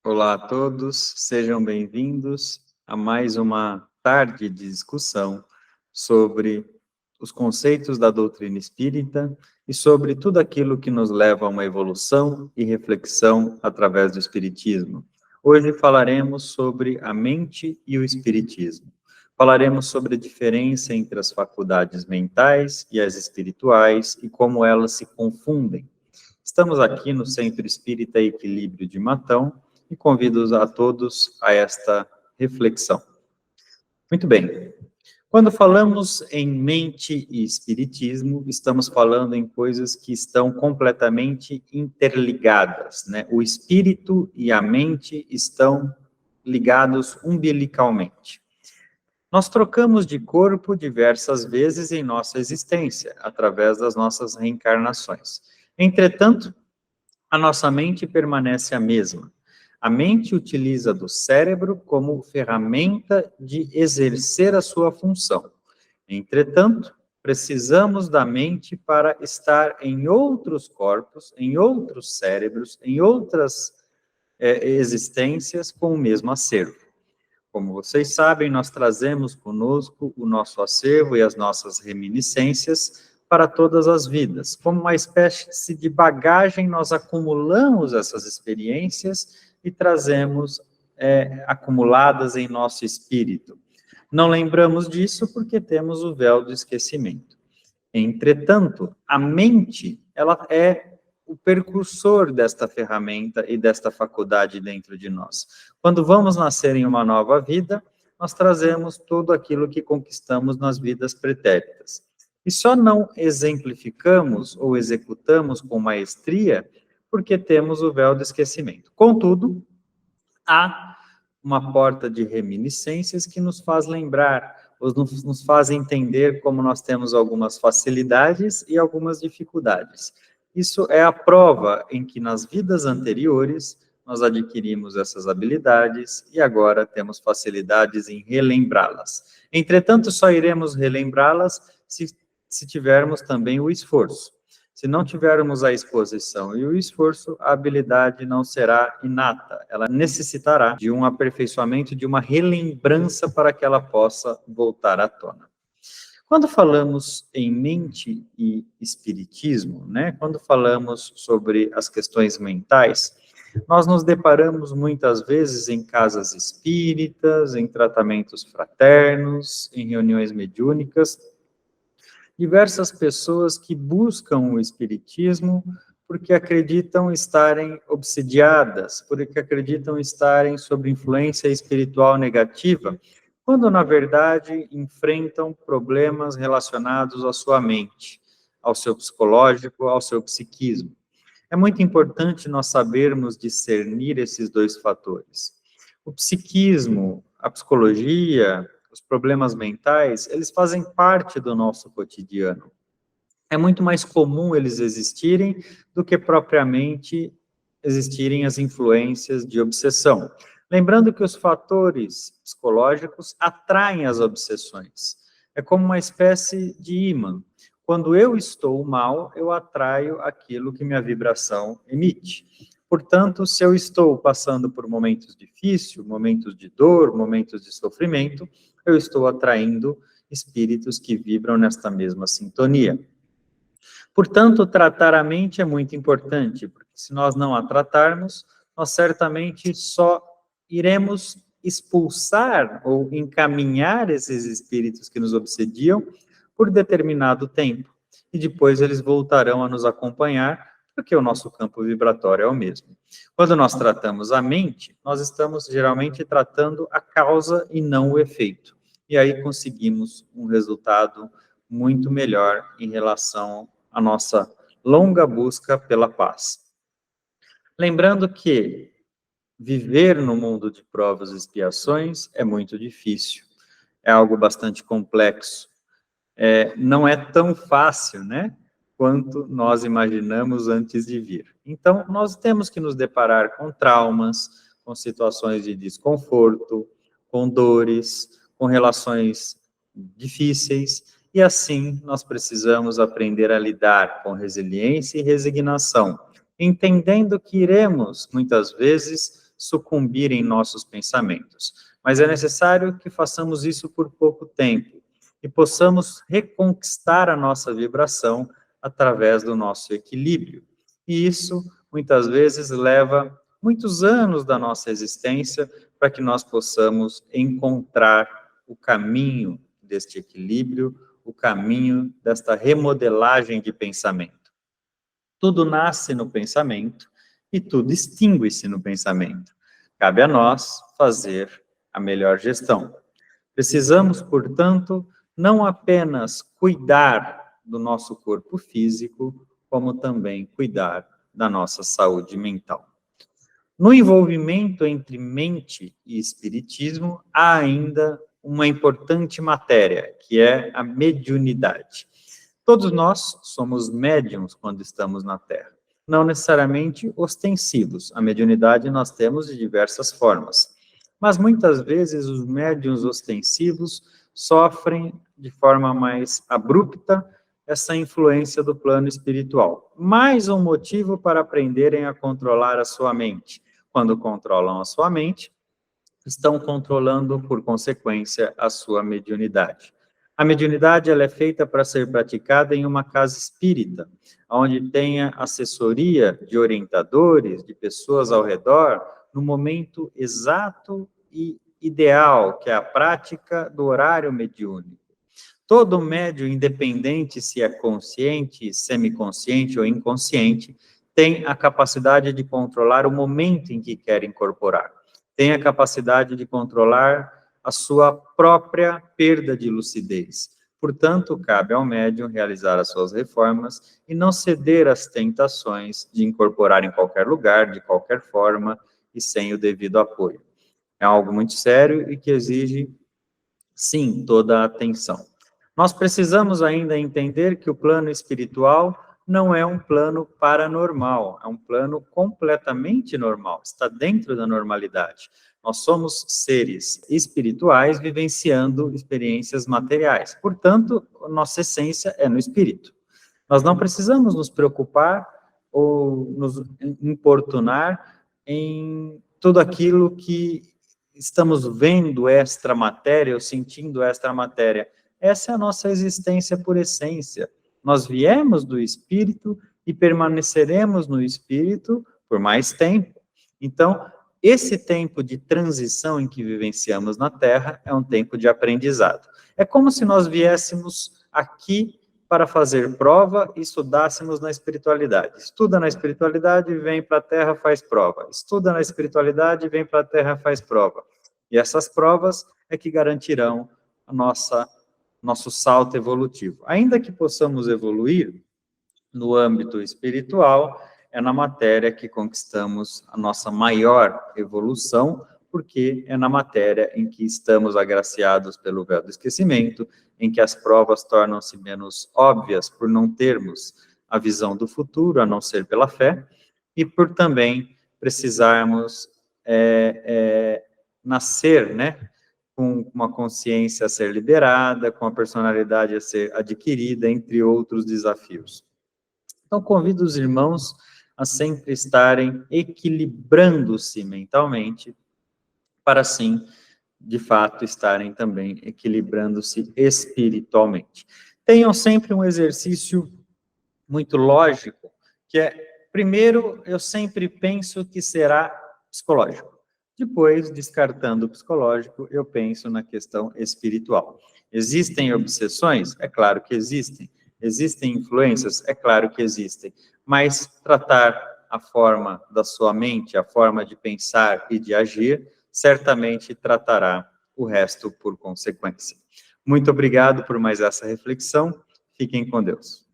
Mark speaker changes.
Speaker 1: Olá a todos, sejam bem-vindos a mais uma tarde de discussão sobre os conceitos da doutrina espírita e sobre tudo aquilo que nos leva a uma evolução e reflexão através do espiritismo. Hoje falaremos sobre a mente e o espiritismo. Falaremos sobre a diferença entre as faculdades mentais e as espirituais e como elas se confundem. Estamos aqui no Centro Espírita Equilíbrio de Matão e convido a todos a esta reflexão. Muito bem. Quando falamos em mente e espiritismo, estamos falando em coisas que estão completamente interligadas, né? O espírito e a mente estão ligados umbilicalmente. Nós trocamos de corpo diversas vezes em nossa existência, através das nossas reencarnações. Entretanto, a nossa mente permanece a mesma. A mente utiliza do cérebro como ferramenta de exercer a sua função. Entretanto, precisamos da mente para estar em outros corpos, em outros cérebros, em outras existências com o mesmo acervo. Como vocês sabem, nós trazemos conosco o nosso acervo e as nossas reminiscências para todas as vidas. Como uma espécie de bagagem, nós acumulamos essas experiências e trazemos acumuladas em nosso espírito. Não lembramos disso porque temos o véu do esquecimento. Entretanto, a mente, ela é o precursor desta ferramenta e desta faculdade dentro de nós. Quando vamos nascer em uma nova vida, nós trazemos tudo aquilo que conquistamos nas vidas pretéritas. E só não exemplificamos ou executamos com maestria porque temos o véu do esquecimento. Contudo, há uma porta de reminiscências que nos faz lembrar, ou nos faz entender como nós temos algumas facilidades e algumas dificuldades. Isso é a prova em que nas vidas anteriores nós adquirimos essas habilidades e agora temos facilidades em relembrá-las. Entretanto, só iremos relembrá-las se tivermos também o esforço. Se não tivermos a exposição e o esforço, a habilidade não será inata. Ela necessitará de um aperfeiçoamento, de uma relembrança para que ela possa voltar à tona. Quando falamos em mente e espiritismo, né, quando falamos sobre as questões mentais, nós nos deparamos muitas vezes em casas espíritas, em tratamentos fraternos, em reuniões mediúnicas, diversas pessoas que buscam o espiritismo porque acreditam estarem obsidiadas, porque acreditam estarem sob influência espiritual negativa, quando na verdade enfrentam problemas relacionados à sua mente, ao seu psicológico, ao seu psiquismo. É muito importante nós sabermos discernir esses dois fatores. O psiquismo, a psicologia, os problemas mentais, eles fazem parte do nosso cotidiano. É muito mais comum eles existirem do que propriamente existirem as influências de obsessão. Lembrando que os fatores psicológicos atraem as obsessões. É como uma espécie de ímã. Quando eu estou mal, eu atraio aquilo que minha vibração emite. Portanto, se eu estou passando por momentos difíceis, momentos de dor, momentos de sofrimento, eu estou atraindo espíritos que vibram nesta mesma sintonia. Portanto, tratar a mente é muito importante, porque se nós não a tratarmos, nós certamente só iremos expulsar ou encaminhar esses espíritos que nos obsediam por determinado tempo. E depois eles voltarão a nos acompanhar, porque o nosso campo vibratório é o mesmo. Quando nós tratamos a mente, nós estamos geralmente tratando a causa e não o efeito. E aí conseguimos um resultado muito melhor em relação à nossa longa busca pela paz. Lembrando que viver no mundo de provas e expiações é muito difícil, é algo bastante complexo, não é tão fácil, né, quanto nós imaginamos antes de vir. Então, nós temos que nos deparar com traumas, com situações de desconforto, com dores, com relações difíceis, e assim nós precisamos aprender a lidar com resiliência e resignação, entendendo que iremos, muitas vezes, sucumbir em nossos pensamentos. Mas é necessário que façamos isso por pouco tempo e possamos reconquistar a nossa vibração através do nosso equilíbrio. E isso, muitas vezes, leva muitos anos da nossa existência para que nós possamos encontrar o caminho deste equilíbrio, o caminho desta remodelagem de pensamento. Tudo nasce no pensamento e tudo extingue-se no pensamento. Cabe a nós fazer a melhor gestão. Precisamos, portanto, não apenas cuidar do nosso corpo físico, como também cuidar da nossa saúde mental. No envolvimento entre mente e espiritismo, há ainda uma importante matéria, que é a mediunidade. Todos nós somos médiums quando estamos na Terra, não necessariamente ostensivos. A mediunidade nós temos de diversas formas, mas muitas vezes os médiuns ostensivos sofrem de forma mais abrupta essa influência do plano espiritual. Mais um motivo para aprenderem a controlar a sua mente. Quando controlam a sua mente, estão controlando, por consequência, a sua mediunidade. A mediunidade ela é feita para ser praticada em uma casa espírita, onde tenha assessoria de orientadores, de pessoas ao redor, no momento exato e ideal, que é a prática do horário mediúnico. Todo médium, independente se é consciente, semiconsciente ou inconsciente, tem a capacidade de controlar o momento em que quer incorporar. Tem a capacidade de controlar a sua própria perda de lucidez. Portanto, cabe ao médium realizar as suas reformas e não ceder às tentações de incorporar em qualquer lugar, de qualquer forma e sem o devido apoio. É algo muito sério e que exige, sim, toda a atenção. Nós precisamos ainda entender que o plano espiritual não é um plano paranormal, é um plano completamente normal, está dentro da normalidade. Nós somos seres espirituais vivenciando experiências materiais, portanto, nossa essência é no espírito. Nós não precisamos nos preocupar ou nos importunar em tudo aquilo que estamos vendo extra matéria ou sentindo extra matéria. Essa é a nossa existência por essência. Nós viemos do Espírito e permaneceremos no Espírito por mais tempo. Então, esse tempo de transição em que vivenciamos na Terra é um tempo de aprendizado. É como se nós viéssemos aqui para fazer prova e estudássemos na espiritualidade. Estuda na espiritualidade, vem para a Terra, faz prova. Estuda na espiritualidade, vem para a Terra, faz prova. E essas provas é que garantirão a nosso salto evolutivo. Ainda que possamos evoluir no âmbito espiritual, é na matéria que conquistamos a nossa maior evolução, porque é na matéria em que estamos agraciados pelo véu do esquecimento, em que as provas tornam-se menos óbvias por não termos a visão do futuro, a não ser pela fé, e por também precisarmos nascer, né, com uma consciência a ser liberada, com a personalidade a ser adquirida, entre outros desafios. Então, convido os irmãos a sempre estarem equilibrando-se mentalmente, para assim, de fato, estarem também equilibrando-se espiritualmente. Tenham sempre um exercício muito lógico, que é, primeiro, eu sempre penso que será psicológico. Depois, descartando o psicológico, eu penso na questão espiritual. Existem obsessões? É claro que existem. Existem influências? É claro que existem. Mas tratar a forma da sua mente, a forma de pensar e de agir, certamente tratará o resto por consequência. Muito obrigado por mais essa reflexão. Fiquem com Deus.